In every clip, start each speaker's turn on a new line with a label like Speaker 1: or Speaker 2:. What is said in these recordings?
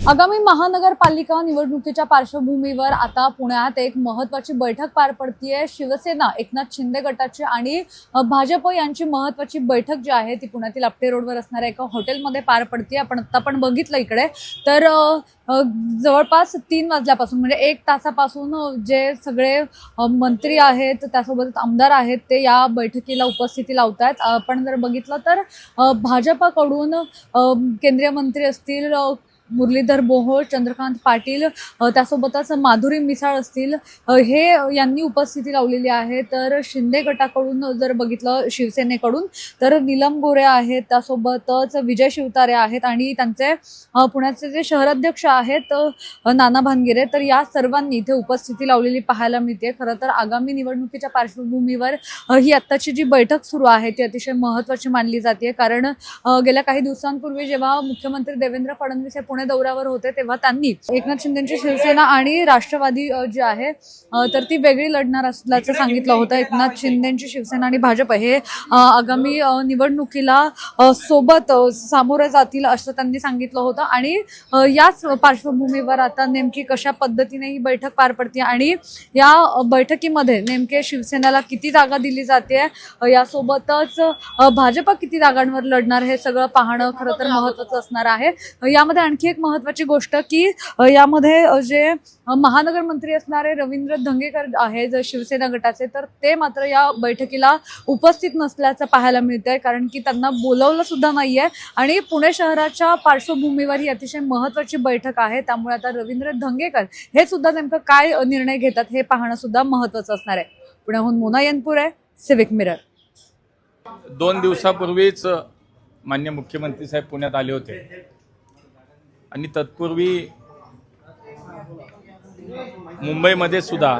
Speaker 1: आगामी महानगरपालिका निवडणुकीच्या पार्श्वभूमीवर आता पुण्यात एक महत्त्वाची बैठक पार पडतीये। शिवसेना एकनाथ शिंदे गटाची आणि भाजप यांची महत्त्वाची बैठक जी आहे ती पुण्यातील आपटे रोडवर असणाऱ्या एका हॉटेलमध्ये पार पडतीये। आपण आता पण बघितलं इकडे तर जवळपास 3 वाजल्यापासून म्हणजे 1 तासापासून जे सगळे मंत्री आहेत त्यासोबत आमदार आहेत ते या बैठकीला उपस्थिती लावतात। आपण जर बघितलं तर भाजपकडून केंद्रीय मंत्री असतील मुरलीधर मोहोळ, चंद्रकांत पाटील, त्यासोबतच माधुरी मिसाळ असतील, हे यांनी उपस्थिती लावलेली आहे। तर शिंदे गटाकडून जर बघितलं शिवसेनेकडून तर नीलम गोरे आहेत, त्यासोबतच विजय शिवतारे आहेत आणि त्यांचे पुण्याचे जे शहराध्यक्ष आहेत नाना भानगिरे, तर या सर्वांनी इथे उपस्थिती लावलेली पाहायला मिळते। खरं तर आगामी निवडणुकीच्या पार्श्वभूमीवर ही आत्ताची जी बैठक सुरू आहे ती अतिशय महत्त्वाची मानली जाते। कारण गेल्या काही दिवसांपूर्वी जेव्हा मुख्यमंत्री देवेंद्र फडणवीस हे पुणे दौऱ्यावर होते तेव्हा त्यांनी एकनाथ शिंदेची शिवसेना आणि राष्ट्रवादी जी आहे तर ती वेगळी लढणार असल्याचं सांगितलं होतं। एकनाथ शिंदेची शिवसेना आणि भाजप हे आगामी निवडणुकीला सोबत सामोरे जातील असं त्यांनी सांगितलं होतं आणि याच पार्श्वभूमीवर आता नेमकी कशा पद्धतीने ही बैठक पार पडते आणि या बैठकीमध्ये नेमके शिवसेनेला किती जागा दिली जाते, यासोबतच भाजप किती जागांवर लढणार हे सगळं पाहणं खरं तर महत्त्वाचं असणार आहे। यामध्ये आणखी एक महत्त्वाची गोष्ट की यामध्ये जे महानगर मंत्री असणारे रवींद्र धंगेकर आहे जे शिवसेना गटाचे, तर ते मात्र या बैठकीला उपस्थित नसल्याचं पाहायला मिळतंय। कारण की त्यांना बोलवलं सुद्धा नाहीये आणि पुणे शहराच्या पार्श्वभूमीवर ही अतिशय महत्त्वाची बैठक आहे। त्यामुळे आता रवींद्र धंगेकर हे सुद्धा नेमकं काय निर्णय घेतात हे पाहणं सुद्धा महत्त्वाचं असणार आहे। पुण्याहून मोना यनपुरे, सिविक मिरर।
Speaker 2: 2 दिवसापूर्वीच माननीय मुख्यमंत्री साहेब पुण्यात आले होते आणि तत्पूर्वी मुंबईमध्ये सुद्धा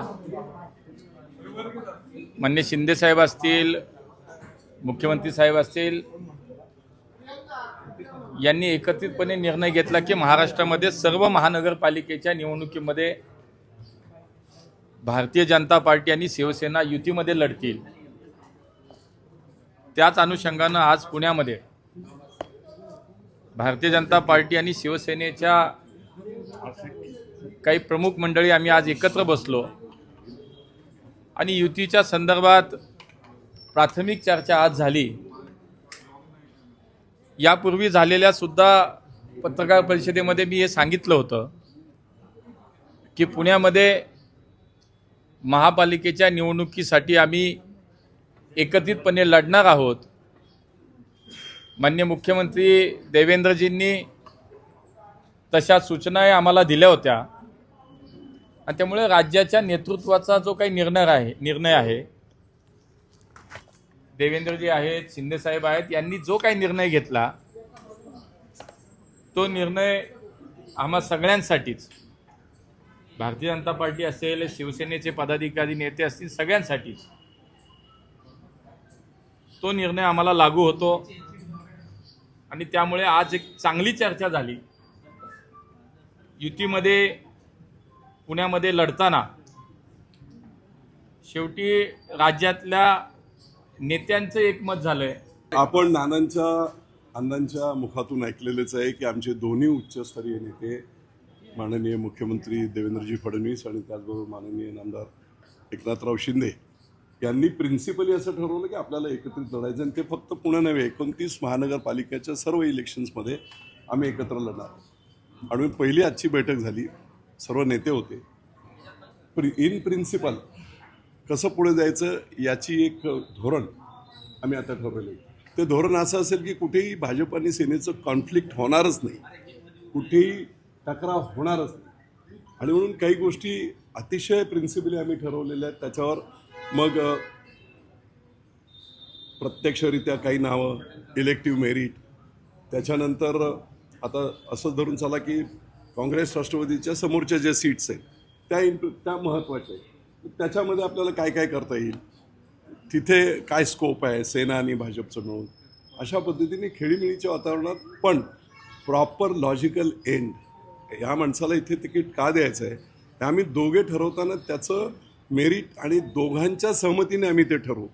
Speaker 2: माननीय शिंदे साहेब असतील, मुख्यमंत्री साहेब असतील, यांनी एकत्रितपणे निर्णय घेतला की महाराष्ट्रामध्ये सर्व महानगरपालिकेच्या निवडणुकीमध्ये भारतीय जनता पार्टी आणि शिवसेना युतीमध्ये लढतील। त्याच अनुषंगानं आज पुण्यामध्ये भारतीय जनता पार्टी आणि शिवसेनेच्या काही प्रमुख मंडळी आम्ही आज एकत्र बसलो आणि युतीच्या संदर्भात प्राथमिक चर्चा आज झाली। यापूर्वी झालेल्या सुद्धा पत्रकार परिषदेमध्ये मी हे सांगितलं होतं की पुण्यामध्ये महापालिकेच्या निवडणुकीसाठी आम्ही एकत्रितपणे लढणार आहोत। माननीय मुख्यमंत्री देवेंद्रजींनी तशा सूचना आम्हाला दिल्या होत्या आणि त्यामुळे राज्याच्या नेतृत्वाचा जो काही निर्णय आहे देवेंद्रजी आहेत, शिंदे साहेब आहेत, यांनी जो काही निर्णय घेतला तो निर्णय आम्हा सगळ्यांसाठीच, भारतीय जनता पार्टी असेल, शिवसेनेचे पदाधिकारी नेते असतील, सगळ्यांसाठीच तो निर्णय आम्हाला लागू होतो आणि त्यामुळे आज एक चांगली चर्चा झाली। युतीमध्ये पुण्यामध्ये लढताना शेवटी राज्यातल्या नेत्यांचं एकमत झालंय।
Speaker 3: आपण अण्णांच्या मुखातून ऐकलेलेच आहे की आमचे दोन्ही उच्चस्तरीय नेते माननीय मुख्यमंत्री देवेंद्रजी फडणवीस आणि त्याचबरोबर माननीय नामदार एकनाथराव शिंदे यांनी प्रिन्सिपली असं ठरवलं की आपल्याला एकत्रित लढायचं आणि ते फक्त पुणे नव्हे 29 महानगरपालिकेच्या सर्व इलेक्शन्समध्ये आम्ही एकत्र लढणार। आणि पहिली आजची बैठक झाली, सर्व नेते होते। इन प्रिन्सिपल कसं पुढे जायचं याची एक धोरण आम्ही आता ठरवलं आहे। ते धोरण असं असेल की कुठेही भाजप आणि सेनेचं कॉन्फ्लिक्ट होणारच नाही, कुठेही तक्रार होणारच नाही आणि म्हणून काही गोष्टी अतिशय प्रिन्सिपली आम्ही ठरवलेल्या आहेत। त्याच्यावर मग प्रत्यक्षरित्या काही नावं, इलेक्टिव्ह मेरिट, त्याच्यानंतर आता असं धरून चला की काँग्रेस राष्ट्रवादीच्या समोरच्या ज्या सीट्स आहेत त्या महत्त्वाच्या आहेत। त्याच्यामध्ये आपल्याला काय काय करता येईल, तिथे काय स्कोप आहे सेना आणि भाजपचं मिळून, अशा पद्धतीने खेळीमेळीच्या वातावरणात पण प्रॉपर लॉजिकल एंड, ह्या माणसाला इथे तिकीट का द्यायचं आहे हे आम्ही दोघे ठरवताना त्याचं मेरिट आणि दोघांच्या सहमतीने आम्ही ते ठरवू।